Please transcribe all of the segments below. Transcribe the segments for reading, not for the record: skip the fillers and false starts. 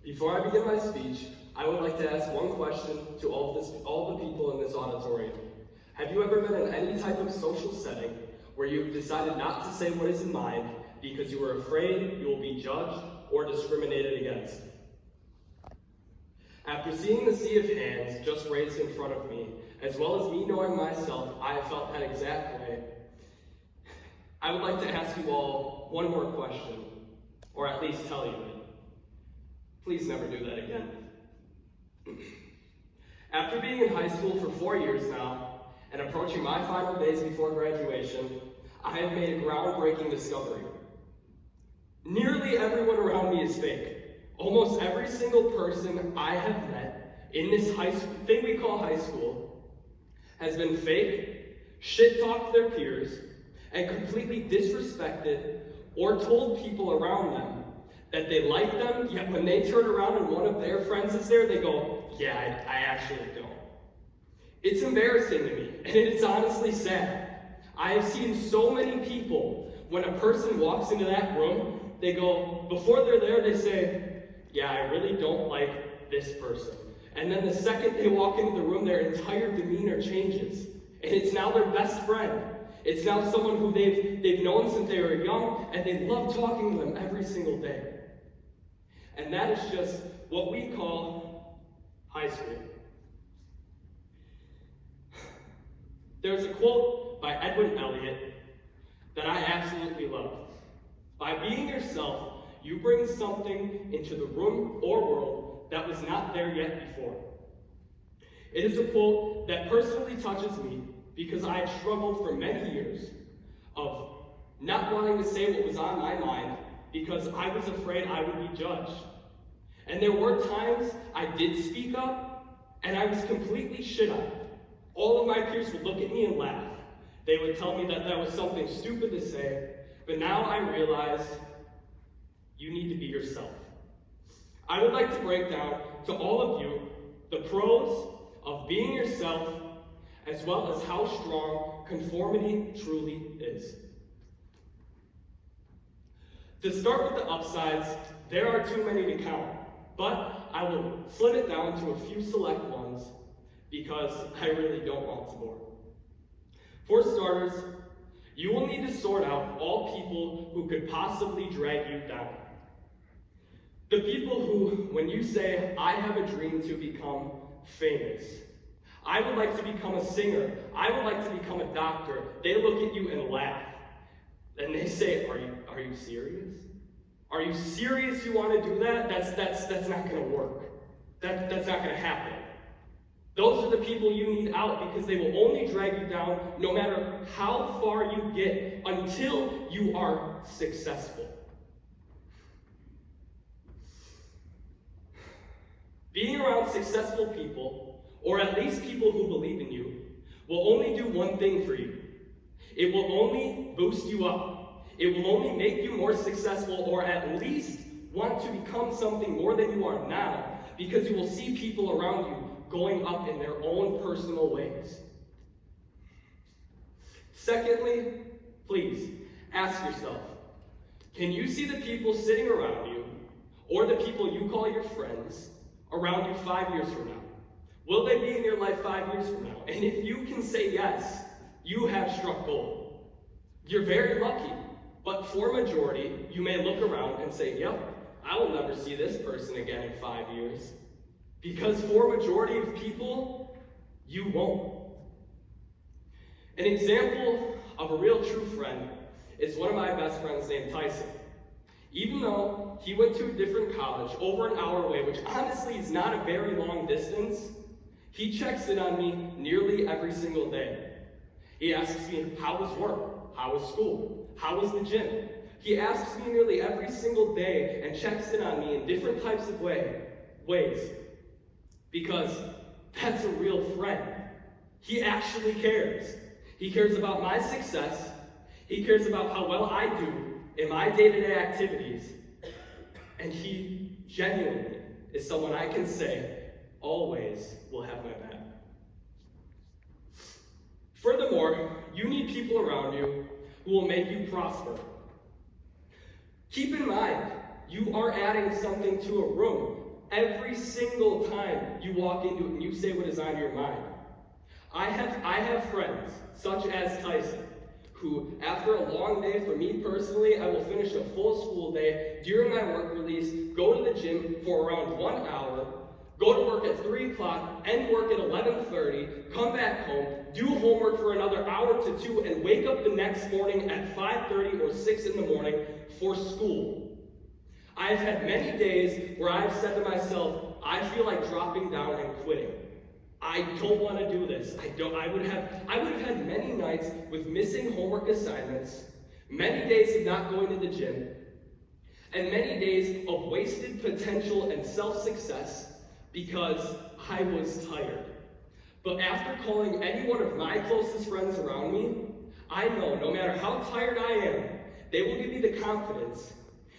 Before I begin my speech, I would like to ask one question to all the people in this auditorium. Have you ever been in any type of social setting where you've decided not to say what is in mind because you were afraid you will be judged or discriminated against? After seeing the sea of hands just raised in front of me, as well as me knowing myself, I have felt that exact way. I would like to ask you all one more question, or at least tell you it. Please never do that again. After being in high school for 4 years now, and approaching my final days before graduation, I have made a groundbreaking discovery. Nearly everyone around me is fake. Almost every single person I have met in this thing we call high school has been fake, shit-talked their peers, and completely disrespected or told people around them that they like them, yet when they turn around and one of their friends is there, they go, yeah, I actually don't. It's embarrassing to me, and it's honestly sad. I have seen so many people, when a person walks into that room, they go, before they're there, they say, yeah, I really don't like this person. And then the second they walk into the room, their entire demeanor changes. And it's now their best friend. It's now someone who they've known since they were young, and they love talking to them every single day. And that is just what we call high school. There's a quote by Edwin Elliot that I absolutely love. By being yourself, you bring something into the room or world that was not there yet before. It is a quote that personally touches me because I had struggled for many years of not wanting to say what was on my mind because I was afraid I would be judged. And there were times I did speak up, and I was completely shit on. All of my peers would look at me and laugh. They would tell me that that was something stupid to say, but now I realize you need to be yourself. I would like to break down to all of you the pros of being yourself, as well as how strong conformity truly is. To start with the upsides, there are too many to count, but I will slim it down to a few select ones because I really don't want to bore. For starters, you will need to sort out all people who could possibly drag you down. The people who, when you say, I have a dream to become famous, I would like to become a singer, I would like to become a doctor, they look at you and laugh. And they say, are you serious? Are you serious you want to do that? That's not going to work. That's not going to happen. Those are the people you need out because they will only drag you down no matter how far you get until you are successful. Being around successful people, or at least people who believe in you, will only do one thing for you. It will only boost you up. It will only make you more successful, or at least want to become something more than you are now, because you will see people around you going up in their own personal ways. Secondly, please ask yourself, can you see the people sitting around you, or the people you call your friends, around you 5 years from now? Will they be in your life 5 years from now? And if you can say yes, you have struck gold. You're very lucky, but for a majority, you may look around and say, yep, I will never see this person again in 5 years. Because for a majority of people, you won't. An example of a real true friend is one of my best friends named Tyson. Even though he went to a different college over an hour away, which honestly is not a very long distance, he checks in on me nearly every single day. He asks me, how was work? How was school? How was the gym? He asks me nearly every single day and checks in on me in different types of ways. Because that's a real friend. He actually cares. He cares about my success. He cares about how well I do in my day-to-day activities. And he genuinely is someone I can say always will have my back. Furthermore, you need people around you who will make you prosper. Keep in mind, you are adding something to a room every single time you walk into it and you say what is on your mind. I have friends, such as Tyson, who, after a long day, for me personally, I will finish a full school day during my work release, go to the gym for around 1 hour, go to work at 3 o'clock, end work at 11:30, come back home, do homework for another hour to 2, and wake up the next morning at 5:30 or 6 in the morning for school. I've had many days where I've said to myself, I feel like dropping down and quitting. I don't want to do this. I would have had many nights with missing homework assignments, many days of not going to the gym, and many days of wasted potential and self-success because I was tired. But after calling any one of my closest friends around me, I know no matter how tired I am, they will give me the confidence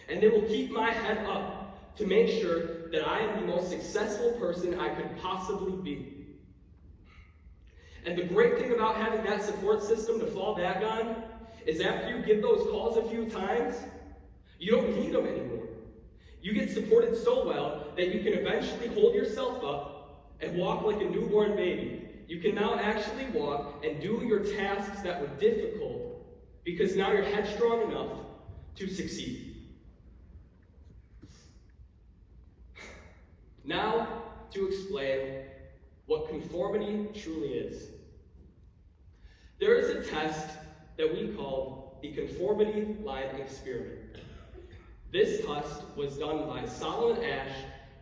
and they will keep my head up to make sure that I am the most successful person I could possibly be. And the great thing about having that support system to fall back on is after you get those calls a few times, you don't need them anymore. You get supported so well that you can eventually hold yourself up and walk like a newborn baby. You can now actually walk and do your tasks that were difficult because now you're headstrong enough to succeed. Now, to explain what conformity truly is. There is a test that we call the conformity line experiment. This test was done by Solomon Asch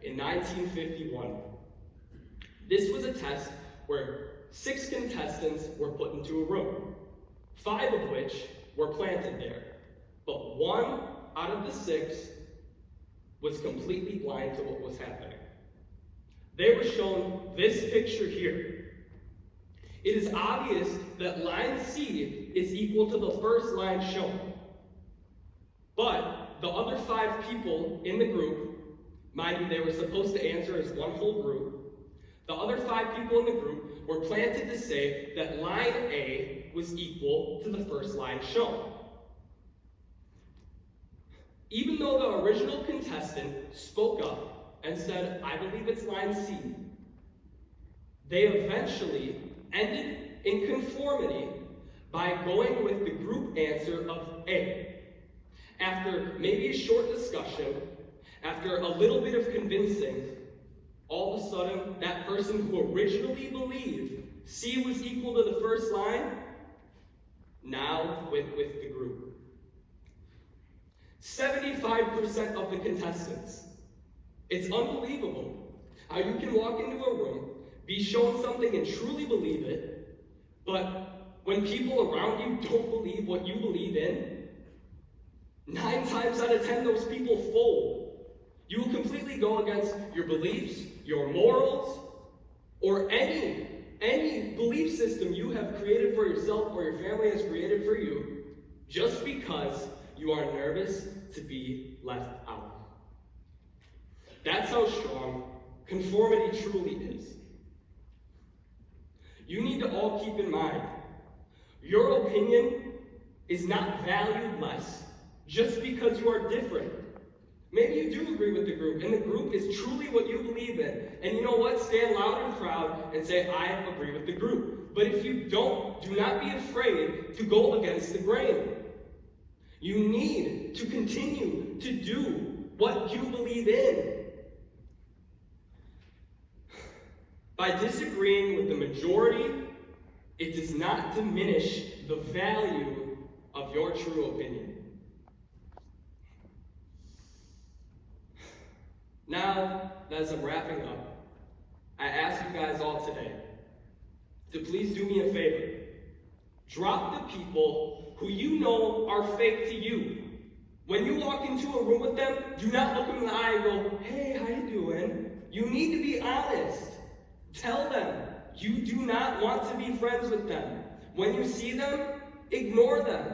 in 1951. This was a test where 6 contestants were put into a room, 5 of which were planted there, but 1 out of the 6 was completely blind to what was happening. They were shown this picture here. It is obvious that line C is equal to the first line shown. But the other 5 people in the group, mind you, they were supposed to answer as one whole group. The other 5 people in the group were planted to say that line A was equal to the first line shown. Even though the original contestant spoke up and said, I believe it's line C, they eventually ended in conformity by going with the group answer of A. After maybe a short discussion, after a little bit of convincing, all of a sudden, that person who originally believed C was equal to the first line, now went with the group. 75% of the contestants. It's unbelievable how you can walk into a room, be shown something and truly believe it, but when people around you don't believe what you believe in, 9 times out of 10 those people fold. You will completely go against your beliefs, your morals, or any belief system you have created for yourself or your family has created for you, just because you are nervous to be left out. That's how strong conformity truly is. You need to all keep in mind, your opinion is not valued less just because you are different. Maybe you do agree with the group, and the group is truly what you believe in. And you know what? Stand loud and proud and say, I agree with the group. But if you don't, do not be afraid to go against the grain. You need to continue to do what you believe in. By disagreeing with the majority, it does not diminish the value of your true opinion. Now, as I'm wrapping up, I ask you guys all today to please do me a favor. Drop the people who you know are fake to you. When you walk into a room with them, do not look them in the eye and go, hey, how you doing? You need to be honest. Tell them you do not want to be friends with them. When you see them, ignore them.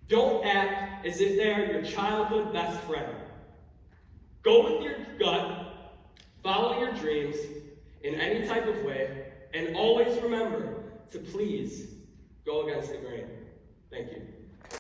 Don't act as if they are your childhood best friend. Go with your gut, follow your dreams in any type of way, and always remember to please go against the grain. Thank you.